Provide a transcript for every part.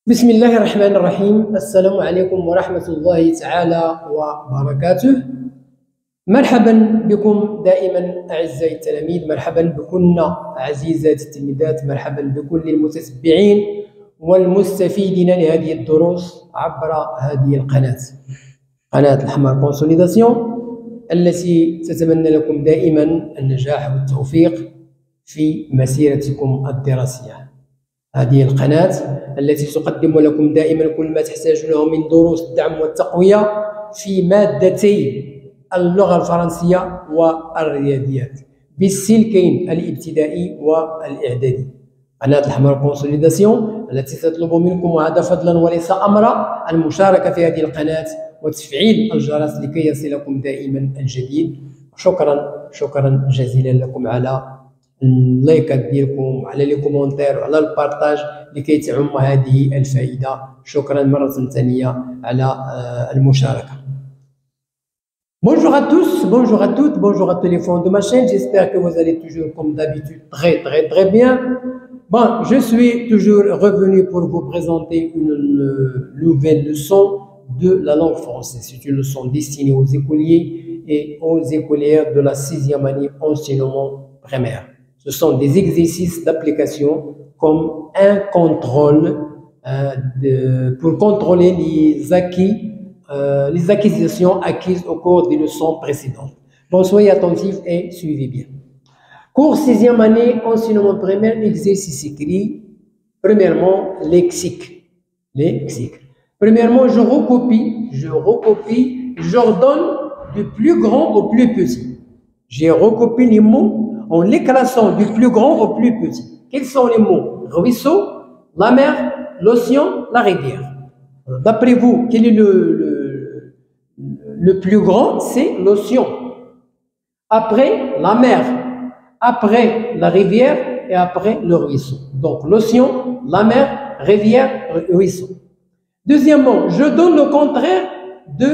بسم الله الرحمن الرحيم. السلام عليكم ورحمة الله تعالى وبركاته. مرحبا بكم دائما أعزائي التلاميذ، مرحبا بكن عزيزات التلميذات، مرحبا بكل المتتبعين والمستفيدين لهذه الدروس عبر هذه القناة، قناة الحمار كونسوليداسيون، التي تتمنى لكم دائما النجاح والتوفيق في مسيرتكم الدراسية. هذه القناة التي تقدم لكم دائما كل ما تحتاجونه من دروس الدعم والتقوية في مادتي اللغة الفرنسية والرياضيات بالسلكين الابتدائي والإعدادي. قناة الحمار كونسوليداسيون التي تطلب منكم وهذا فضلا وليس أمرا المشاركة في هذه القناة وتفعيل الجرس لكي يصلكم دائما الجديد. شكرا جزيلا لكم على اللايكات ديالكم وعلى لي كومونتير وعلى البارطاج لكي تعم هذه الفائدة. شكرا مرة ثانية على المشاركة. Bonjour à tous, bonjour à toutes, bonjour à tous les fans de ma chaîne. J'espère que vous allez toujours comme d'habitude très bien. Bon, je suis toujours revenu pour vous présenter une nouvelle leçon de la langue française. C'est une leçon destinée aux écoliers et aux écolières de la 6e année enseignement primaire. Ce sont des exercices d'application comme un contrôle pour contrôler les acquisitions acquises au cours des leçons précédentes. Bon, soyez attentifs et suivez bien. Cours 6e année, enseignement primaire, exercice écrit. Premièrement, lexique. Premièrement, je recopie, j'ordonne du plus grand au plus petit. J'ai recopié les mots en les classant du plus grand au plus petit. Quels sont les mots? Ruisseau, la mer, l'océan, la rivière. D'après vous, quel est le plus grand? C'est l'océan. Après, la mer. Après, la rivière. Et après, le ruisseau. Donc, l'océan, la mer, rivière, ruisseau. Deuxièmement, je donne le contraire de...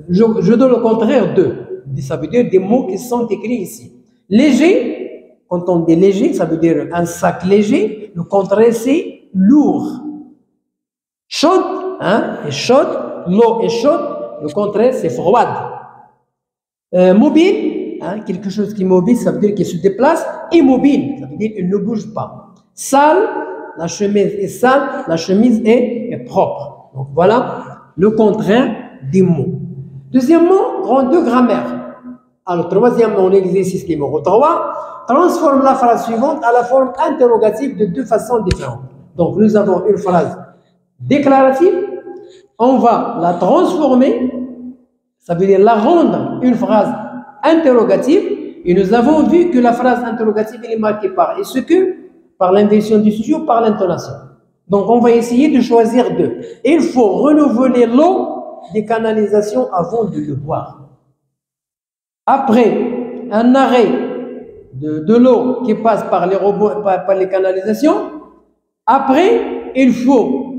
je donne le contraire de... Ça veut dire des mots qui sont écrits ici. Léger, quand on dit léger, ça veut dire un sac léger. Le contraire, c'est lourd. Chaude, est chaude. L'eau est chaude. Le contraire, c'est froide. Mobile, quelque chose qui est mobile, ça veut dire qu'il se déplace. Immobile, ça veut dire qu'il ne bouge pas. Sale, la chemise est sale, la chemise est propre. Donc voilà le contraire des mots. Deuxièmement, grande grammaire. Alors, troisièmement, l'exercice numéro 3, transforme la phrase suivante à la forme interrogative de deux façons différentes. Donc, nous avons une phrase déclarative, on va la transformer, ça veut dire la rendre une phrase interrogative, et nous avons vu que la phrase interrogative est marquée par est-ce que, par l'inversion du sujet ou par l'intonation. Donc, on va essayer de choisir deux. Il faut renouveler l'eau des canalisations avant de le boire. Après un arrêt de l'eau qui passe par les robots, par les canalisations, après, il faut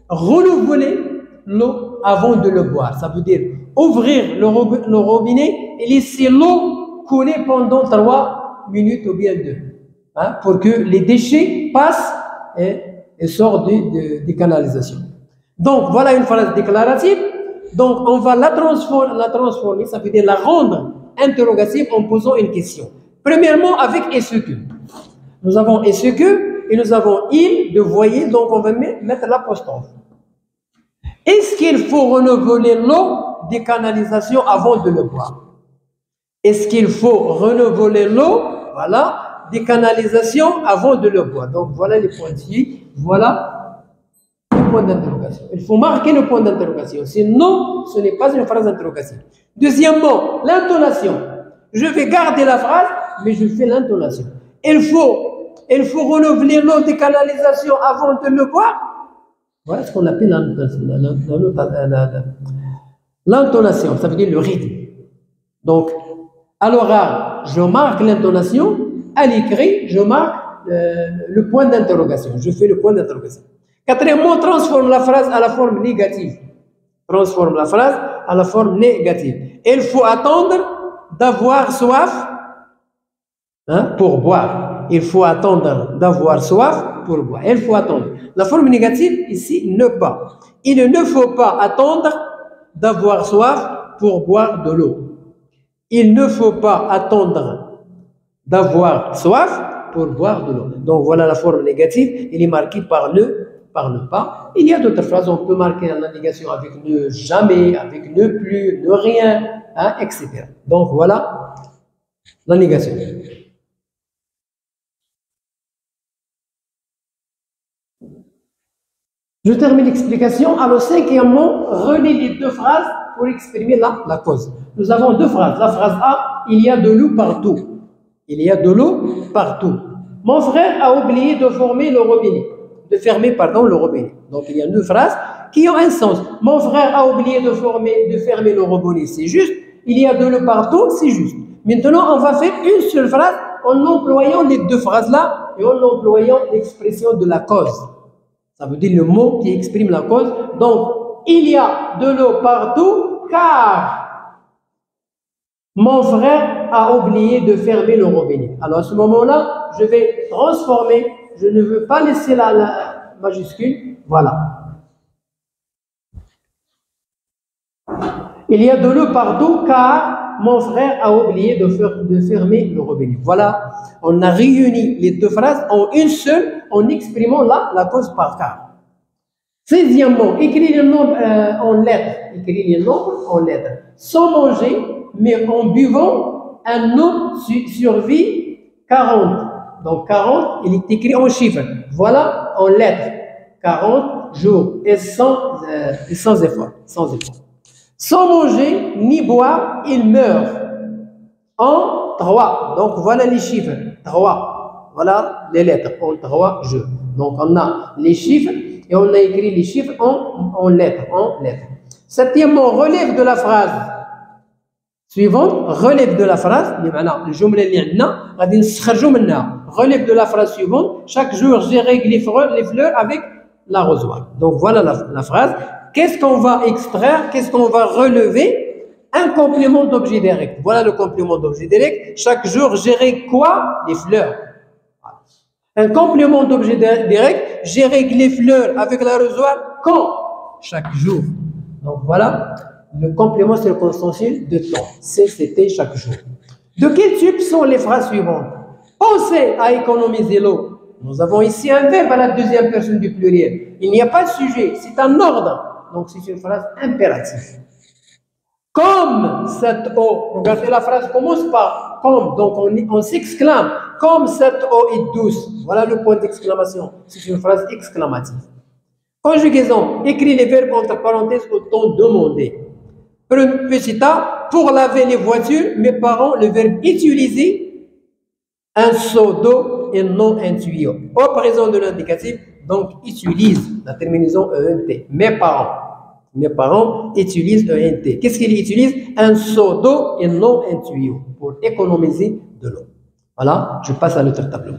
renouveler l'eau avant de le boire. Ça veut dire ouvrir le robinet et laisser l'eau couler pendant 3 minutes ou bien 2, pour que les déchets passent et sortent des canalisations. Donc, voilà une phrase déclarative. Donc, on va la transformer, ça veut dire la rendre interrogative en posant une question. Premièrement, avec est-ce que. Nous avons est-ce que et nous avons il de voyez, donc on va mettre l'apostrophe. Est-ce qu'il faut renouveler l'eau des canalisations avant de le boire? Est-ce qu'il faut renouveler l'eau, voilà, des canalisations avant de le boire? Donc voilà les pointillés, voilà le point d'interrogation. Il faut marquer le point d'interrogation, sinon ce n'est pas une phrase interrogative. Deuxièmement, l'intonation. Je vais garder la phrase, mais je fais l'intonation. Il faut renouveler l'eau des canalisations avant de le boire. Voilà ce qu'on appelle l'intonation, ça veut dire le rythme. Donc, à l'oral, je marque l'intonation, à l'écrit, je marque le point d'interrogation. Je fais le point d'interrogation. Quatrièmement, transforme la phrase à la forme négative. Transforme la phrase à la forme négative. Il faut attendre d'avoir soif pour boire. il faut attendre d'avoir soif pour boire. Il faut attendre. La forme négative, ici, ne pas. Il ne faut pas attendre d'avoir soif pour boire de l'eau. Il ne faut pas attendre d'avoir soif pour boire de l'eau. Donc voilà la forme négative, il est marqué par ne pas. Il y a d'autres phrases, on peut marquer la négation avec ne jamais, avec ne plus, ne rien, hein, etc. Donc voilà la négation. Je termine l'explication. Alors, cinquièmement, relis les deux phrases pour exprimer la cause. Nous avons deux phrases. La phrase A, il y a de l'eau partout. Il y a de l'eau partout. Mon frère a oublié de fermer le robinet. Le robinet. Donc, il y a deux phrases qui ont un sens. Mon frère a oublié de fermer le robinet. C'est juste. Il y a de l'eau partout. C'est juste. Maintenant, on va faire une seule phrase en employant les deux phrases-là et en employant l'expression de la cause. Ça veut dire le mot qui exprime la cause. Donc, il y a de l'eau partout car mon frère a oublié de fermer le robinet. Alors, à ce moment-là, je vais transformer. Je ne veux pas laisser la majuscule. Voilà. Il y a de l'eau partout car mon frère a oublié de fermer le robinet. Voilà, on a réuni les deux phrases en une seule en exprimant la cause par car. 16e, écris les nombres en lettres. Sans manger, mais en buvant, un homme survit 40. Donc 40, il est écrit en chiffres. Voilà, en lettres. 40 jours et sans effort. Sans manger ni boire, il meurt. En 3. Donc voilà les chiffres. 3. Voilà les lettres. En 3 jours. Donc on a les chiffres et on a écrit les chiffres en lettres. 7e, relève de la phrase suivante. Relève de la phrase. Relève de la phrase suivante. Chaque jour, j'ai réglé les fleurs avec l'arrosoir. Donc voilà la phrase. Qu'est-ce qu'on va extraire? Qu'est-ce qu'on va relever? Un complément d'objet direct. Voilà le complément d'objet direct. Chaque jour, gérer quoi? Les fleurs. Un complément d'objet direct. Gérer les fleurs avec l'arrosoir quand? Chaque jour. Donc voilà, le complément circonstanciel de temps. C'était chaque jour. De quel type sont les phrases suivantes? Pensez à économiser l'eau. Nous avons ici un verbe à la deuxième personne du pluriel. Il n'y a pas de sujet, c'est un ordre. Donc, c'est une phrase impérative. Comme cette eau, regardez la phrase commence par comme, donc on s'exclame. Comme cette eau est douce. Voilà le point d'exclamation. C'est une phrase exclamative. Conjugaison, écris les verbes entre parenthèses au temps demandé. Petit a, pour laver les voitures, mes parents, le verbe utiliser un seau d'eau et non un tuyau. Au présent de l'indicatif, donc utilise la terminaison ENT. Mes parents utilisent ENT. Qu'est-ce qu'ils utilisent? Un seau d'eau et non un tuyau pour économiser de l'eau. Voilà, je passe à l'autre tableau.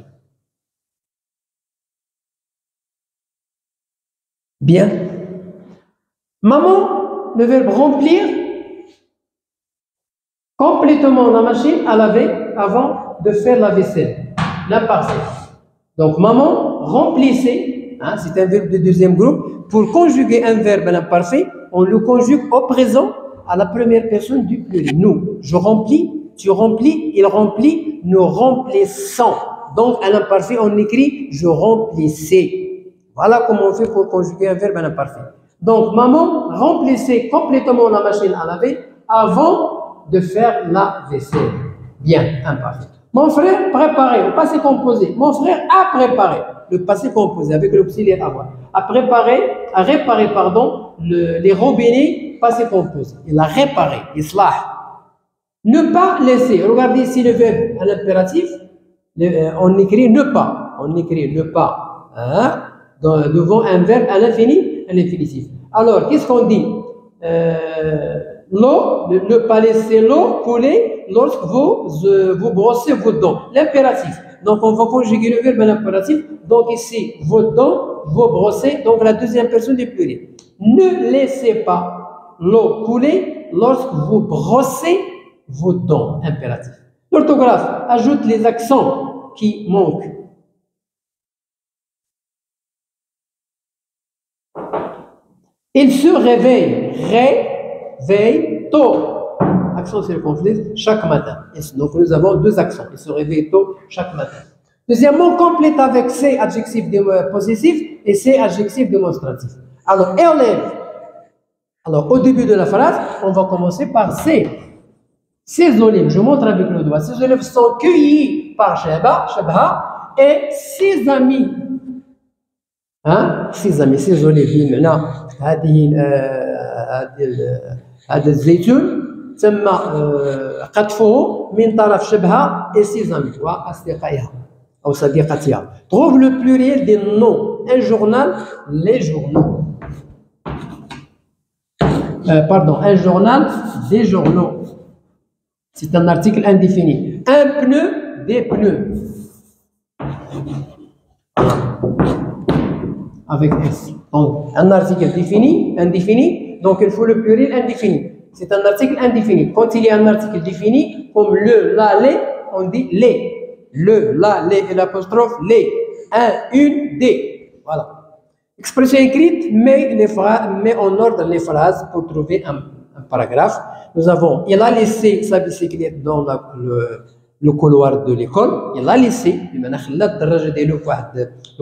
Bien. Maman, le verbe remplir, complètement la machine à laver avant de faire la vaisselle. L'imparfait. Donc, maman, remplissez, hein, c'est un verbe de deuxième groupe. Pour conjuguer un verbe à l'imparfait, on le conjugue au présent à la première personne du pluriel. Nous, je remplis, tu remplis, il remplit, nous remplissons. Donc, à l'imparfait, on écrit je remplissais. Voilà comment on fait pour conjuguer un verbe à l'imparfait. Donc, maman, remplissez complètement la machine à laver avant de faire la vaisselle. Bien, imparfait. Mon frère préparait, au passé composé. Mon frère a préparé, le passé composé avec l'auxiliaire avoir. A réparé, les robinets, passé composé. Il a réparé, islah. Ne pas laisser. Regardez ici le verbe à l'impératif. On écrit ne pas. On écrit ne pas. Hein, devant un verbe à l'infini, à l'infinitif. Alors, qu'est-ce qu'on dit? L'eau, ne pas laisser l'eau couler lorsque vous brossez vos dents. L'impératif. Donc, on va conjuguer le verbe à l'impératif. Donc, ici, vos dents, vous brossez. Donc, la deuxième personne du pluriel. Ne laissez pas l'eau couler lorsque vous brossez vos dents. Impératif. L'orthographe ajoute les accents qui manque. Il se réveille. Réveille tôt. Accent circonflexe chaque matin. Donc nous avons deux accents. Il se réveille tôt chaque matin. Deuxièmement, complète avec C adjectif possessif et C adjectif démonstratif. Alors, élève. Alors, au début de la phrase, on va commencer par C. Ces olives, je montre avec le doigt, ces olives sont cueillies par Shabha et ses amis. Hein? Ses amis, ces olives, maintenant, هذا الزيتون تم قطفه من طرف شبهة et ses amis وأصدقائها أو صديقتها. Trouve le pluriel des noms. Un journal, les journaux. Pardon, un journal, des journaux. C'est un article indéfini. Un pneu, des pneus. Avec S. Donc, un article défini, indéfini, donc il faut le pluriel indéfini. C'est un article indéfini. Quand il y a un article défini, comme le, la, les, on dit les. Le, la, les et l'apostrophe, les. Un, une, des. Voilà. Expression écrite, met en ordre les phrases pour trouver un paragraphe. Nous avons, il a laissé sa bicyclette dans le couloir de l'école. Il a laissé, le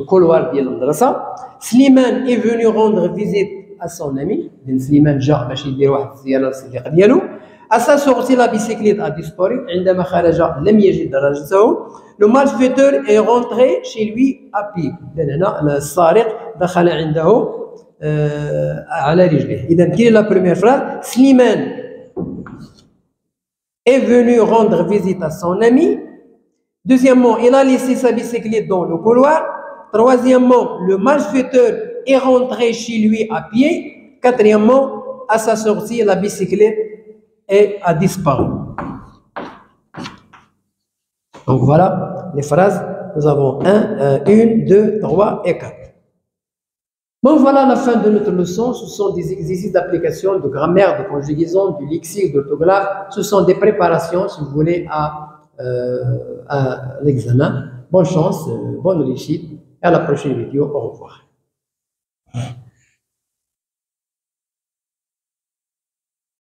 couloir de l'endroit. Slimane est venu rendre visite à son ami. Slimane جاء باش يدير واحد الزيارة للصديق ديالو. À sa sortie, la bicyclette a disparu. عندما خرج لم يجد دراجته. Le malfaiteur est rentré chez lui à pied. هنا السارق دخل عنده على رجله. إذا quelle est la première phrase? Slimane est venu rendre visite à son ami. Deuxièmement, il a laissé sa bicyclette dans le couloir. Troisièmement, le malfaiteur est rentré chez lui à pied. Quatrièmement, à sa sortie, la bicyclette a disparu. Donc voilà les phrases. Nous avons 1, 2, 3 et 4. Bon, voilà la fin de notre leçon. Ce sont des exercices d'application, de grammaire, de conjugaison, du lexique, d'orthographe. Ce sont des préparations, si vous voulez, à l'examen. Bonne chance, bonne réussite. À la prochaine vidéo. Au revoir.